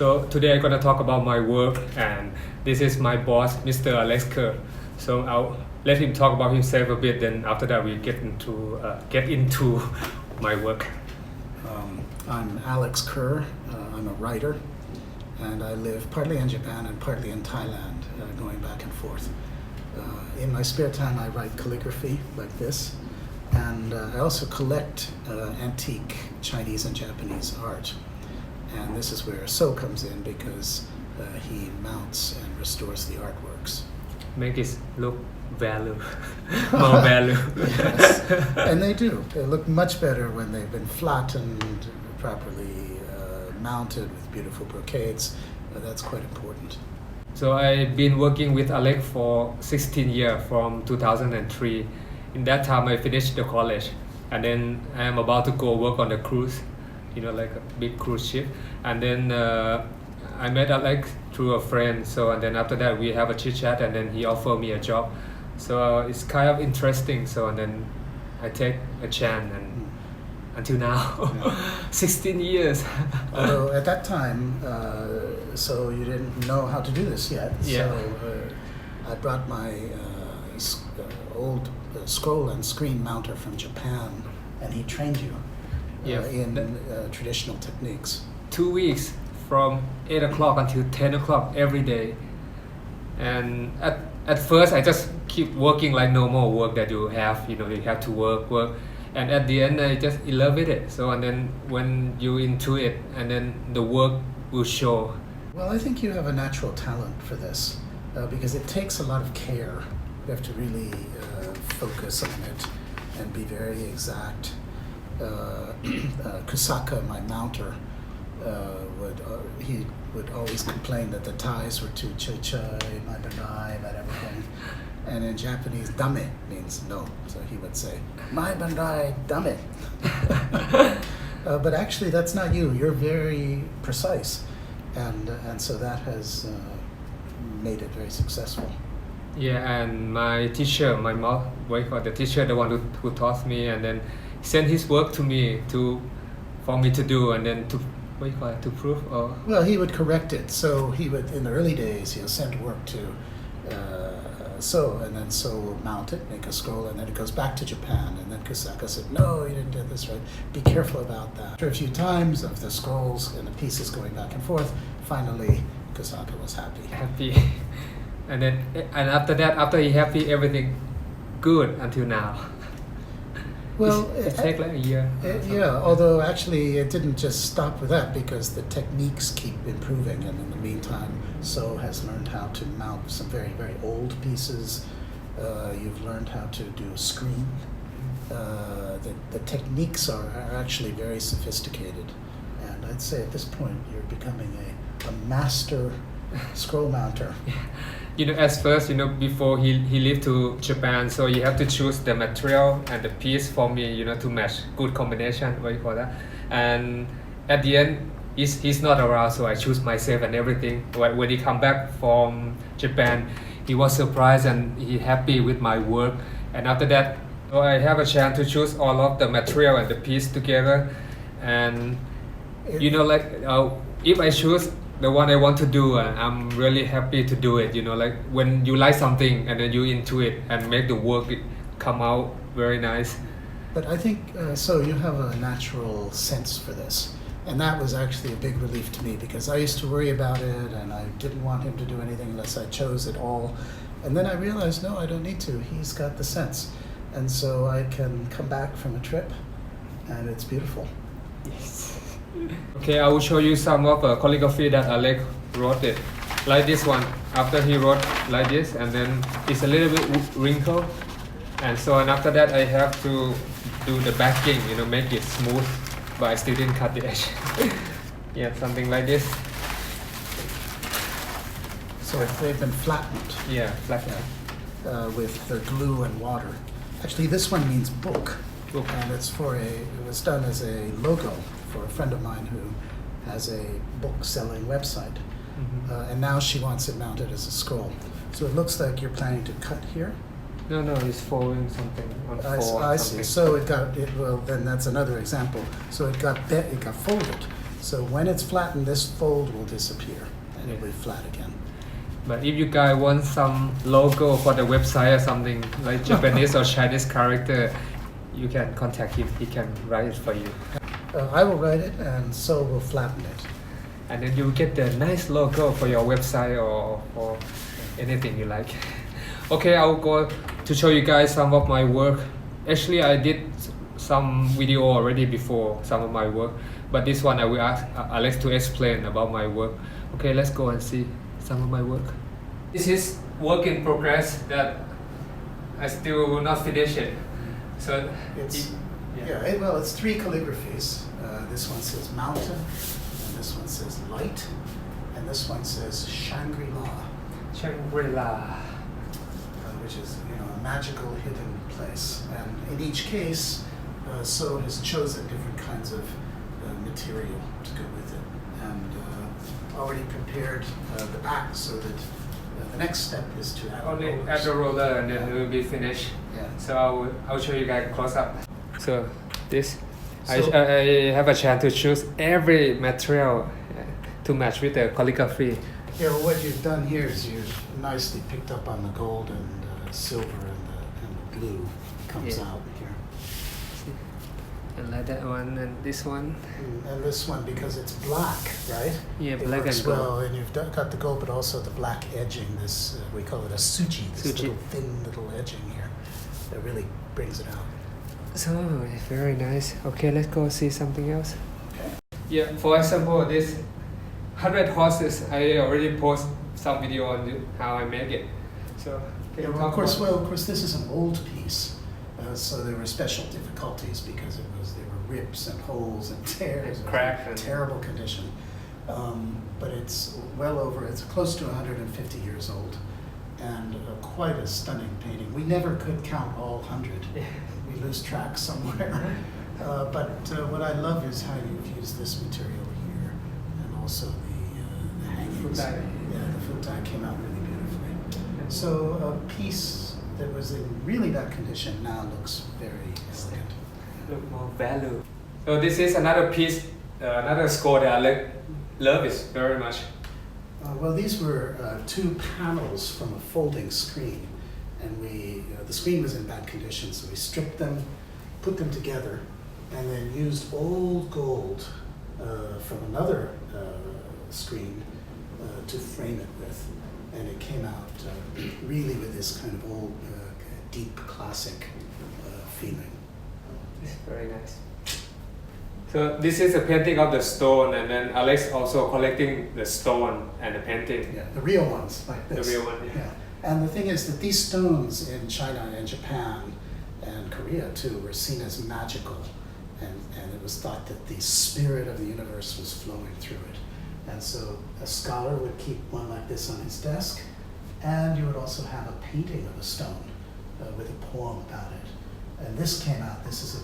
So today I'm gonna talk about my work, and this is my boss, Mr. Alex Kerr. So I'll let him talk about himself a bit. Then after that, we get into my work. I'm Alex Kerr. I'm a writer, and I live partly in Japan and partly in Thailand, going back and forth. In my spare time, I write calligraphy like this, and I also collect antique Chinese and Japanese art. And this is where So comes in because he mounts and restores the artworks. Make it look more value. Yes, and they do. They look much better when they've been flattened, properly mounted with beautiful brocades. That's quite important. So I've been working with Alex for 16 years from 2003. In that time, I finished the college, and then I am about to go work on the cruise, like a big cruise ship. And then I met Alex through a friend. So and then after that, we have a chit chat, and then he offered me a job. So it's kind of interesting. So and then I take a chance, and until now, 16 years. Although at that time, so you didn't know how to do this yet. Yeah. So I brought my old scroll and screen mounter from Japan, and he trained you in traditional techniques. 2 weeks from 8 o'clock until 10 o'clock every day. And at first, I just keep working like normal work that you have. You have to work. And at the end, I just love it. So and then when you're into it, and then the work will show. Well, I think you have a natural talent for this because it takes a lot of care. You have to really focus on it and be very exact. Kusaka, my mounter, would always complain that the ties were too chai, my bandai, about everything. And in Japanese, dame means no. So he would say, my bandai, dame. But actually, that's not you. You're very precise. And so that has made it very successful. Yeah, and my teacher, the teacher, the one who taught me, and then sent his work to me for me to do, and then to prove. Well, he would correct it. So he would, in the early days, he'll send work to So, and then So will mount it, make a scroll, and then it goes back to Japan. And then Kusaka said, no, you didn't do this right. Be careful about that. After a few times of the scrolls and the pieces going back and forth, finally Kusaka was happy. And after that, after he happy, everything good until now. Well, it takes like a year. Although actually it didn't just stop with that because the techniques keep improving, and in the meantime, So has learned how to mount some very, very old pieces. You've learned how to do screen. The techniques are actually very sophisticated, and I'd say at this point you're becoming a master scroll mounter. At first, before he left to Japan, so you have to choose the material and the piece for me, to match good combination, what you call that. And at the end, he's not around, so I choose myself and everything. When he come back from Japan, he was surprised and he happy with my work. And after that, so I have a chance to choose all of the material and the piece together. And if I choose the one I want to do, I'm really happy to do it. Like when you like something and then you into it and make the work come out very nice. But I think so you have a natural sense for this, and that was actually a big relief to me because I used to worry about it and I didn't want him to do anything unless I chose it all. And then I realized, no, I don't need to. He's got the sense, and so I can come back from a trip, and it's beautiful. Yes. Okay, I will show you some of calligraphy that Alex wrote it. Like this one, after he wrote like this, and then it's a little bit wrinkled. And after that, I have to do the backing, make it smooth, but I still didn't cut the edge. Yeah, something like this. So they've been flattened. Yeah, flattened. With the glue and water. Actually, this one means book. And it was done as a logo for a friend of mine who has a book selling website. And now she wants it mounted as a scroll. So it looks like you're planning to cut here. No, it's folding something on I see. So well, then that's another example. So it got folded. So when it's flattened, this fold will disappear and it'll be flat again. But if you guys want some logo for the website or something like Japanese or Chinese character, you can contact him. He can write it for you. I will write it, and so will flatten it. And then you will get the nice logo for your website or for anything you like. Okay, I'll go to show you guys some of my work. Actually, I did some video already before, some of my work. But this one I will ask Alex to explain about my work. Okay, let's go and see some of my work. This is work in progress that I still will not finish it. So It's it's 3 calligraphies. This one says mountain, and this one says light, and this one says Shangri-La, Shangri-La. which is a magical hidden place. And in each case, So has chosen different kinds of material to go with it, and already prepared the back so that the next step is to add Only rollers. add the roller and then it will be finished. Yeah. So I'll show you guys close up. So this, I have a chance to choose every material to match with the calligraphy. Yeah, well, what you've done here is you've nicely picked up on the gold and silver and the blue comes out here. And like that one and this one. And this one, because it's black, right? Yeah, It black works and gold. well, and you've got the gold, but also the black edging. This we call it a suji. This Suji. little thin little edging here that really brings it out. So very nice. Okay, let's go see something else. Okay. Yeah, for example, this 100 horses. I already post some video on how I make it. So can you Of talk course, about- of course, this is an old piece, so there were special difficulties because there were rips and holes and tears, And cracks and- terrible condition. But it's it's close to 150 years old, and quite a stunning painting. We never could count all 100. We lose track somewhere. But what I love is how you've used this material here, and also the hangings. Futai. Yeah, the futai came out really beautifully. So a piece that was in really bad condition now looks very elegant. Look more value. So this is another piece, another score that I love it very much. Well, these were 2 panels from a folding screen, and the screen was in bad condition, so we stripped them, put them together, and then used old gold from another screen to frame it with, and it came out really with this kind of old, deep classic feeling. It's very nice. So this is a painting of the stone, and then Alex also collecting the stone and the painting. Yeah, the real ones like The this. real one, yeah. And the thing is that these stones in China and Japan and Korea too were seen as magical, and it was thought that the spirit of the universe was flowing through it. And so a scholar would keep one like this on his desk, and you would also have a painting of a stone with a poem about it. And this came out, this is a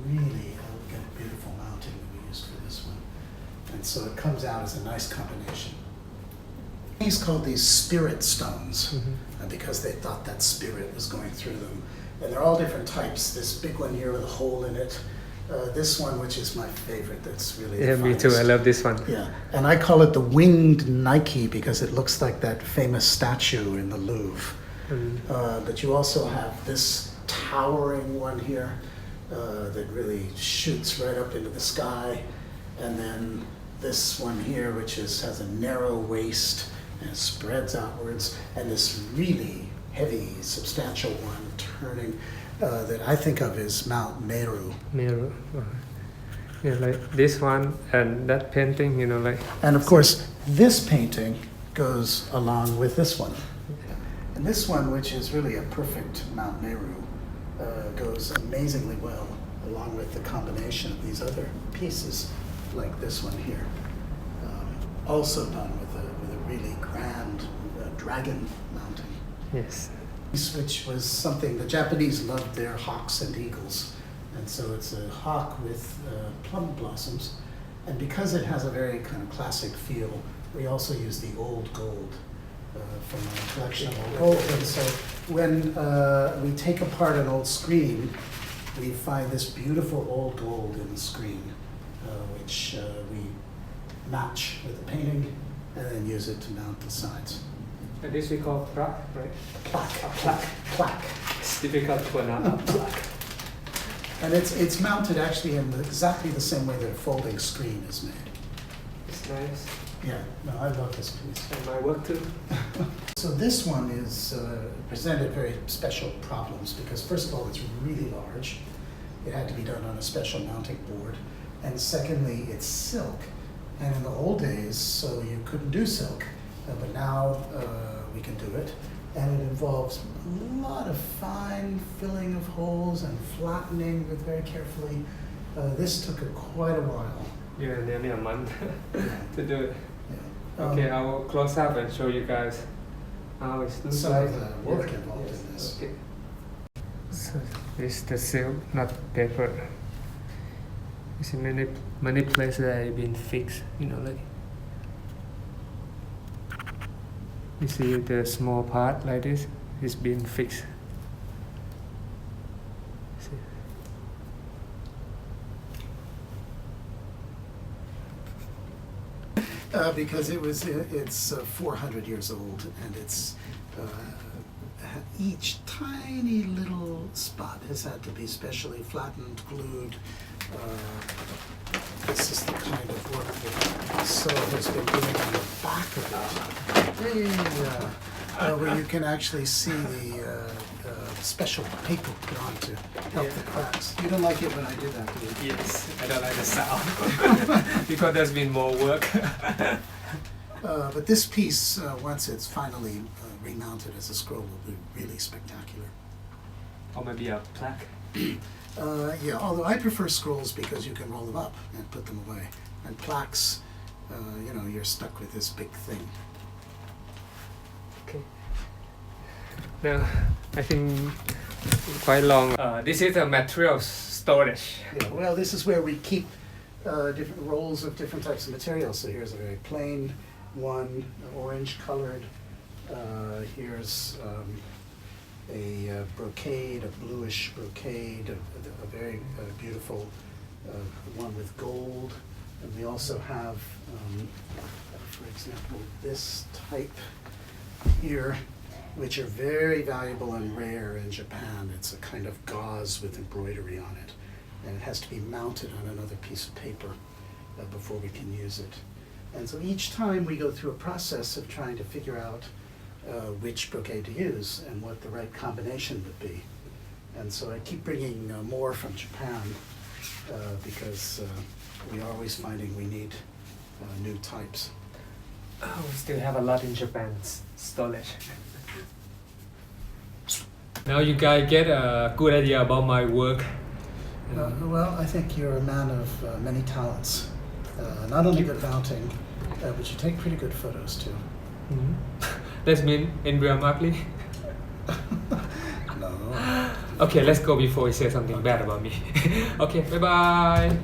really elegant, beautiful mounting that we used for this one. And so it comes out as a nice combination. He's called these spirit stones because they thought that spirit was going through them. And they're all different types. This big one here with a hole in it. This one, which is my favorite, that's really Yeah, the me too. I finest. love this one. Yeah, and I call it the winged Nike because it looks like that famous statue in the Louvre. But you also have this towering one here that really shoots right up into the sky. And then this one here, which has a narrow waist and spreads outwards, and this really heavy, substantial one turning that I think of as Mount Meru. Mirror. Yeah, like this one and that painting, like. And of course, this painting goes along with this one. And this one, which is really a perfect Mount Meru, goes amazingly well along with the combination of these other pieces, like this one here. Also done with a really grand dragon mounting. Yes. Which was something the Japanese loved their hawks and eagles, and so it's a hawk with plum blossoms, and because it has a very kind of classic feel, we also use the old gold from our collection of old gold. And so when we take apart an old screen, we find this beautiful old gold in the screen, which we match with the painting, and then use it to mount the sides. And this we call plaque, right? Plaque. It's difficult to pronounce. A plaque. And it's mounted actually in exactly the same way that a folding screen is made. It's nice. Yeah, no, I love this piece. And my work too. So this one is presented very special problems because first of all, it's really large. It had to be done on a special mounting board. And secondly, it's silk. And in the old days, so you couldn't do silk, but now we can do it. And it involves a lot of fine filling of holes and flattening with very carefully. This took quite a while. Yeah, nearly a month to do it. Yeah. Okay, I will close up and show you guys how it looks Some like. of the work involved in this. Okay. So this is the silk, not paper. You see many places that have been fixed, like. You see the small part like this is being fixed. See? Because it's 400 years old, and it's each tiny little spot has had to be specially flattened, glued. This is the kind of work that So has been doing on the back of it, where you can actually see the special paper put on to help the cracks. You don't like it when I do that, do you? Yes, I don't like the sound because there's been more work. But this piece, once it's finally remounted as a scroll, will be really spectacular. Or maybe a plaque. Yeah, although I prefer scrolls because you can roll them up and put them away. And plaques, you're stuck with this big thing. Okay. Now, I think quite long. This is a material storage. Yeah, well, this is where we keep different rolls of different types of materials. So here's a very plain one, orange colored. Here's a brocade, a bluish brocade, a very beautiful one with gold. And we also have, for example, this type here, which are very valuable and rare in Japan. It's a kind of gauze with embroidery on it. And it has to be mounted on another piece of paper before we can use it. And so each time we go through a process of trying to figure out which brocade to use and what the right combination would be. And so I keep bringing more from Japan because we are always finding we need new types. Oh, we still have a lot in Japan's storage. Now you guys get a good idea about my work. Well, I think you're a man of many talents. Not only good mounting, but you take pretty good photos too. Mm-hmm. That mean Andrea Markley? No. Okay, let's go before he says something bad about me. Okay, bye-bye.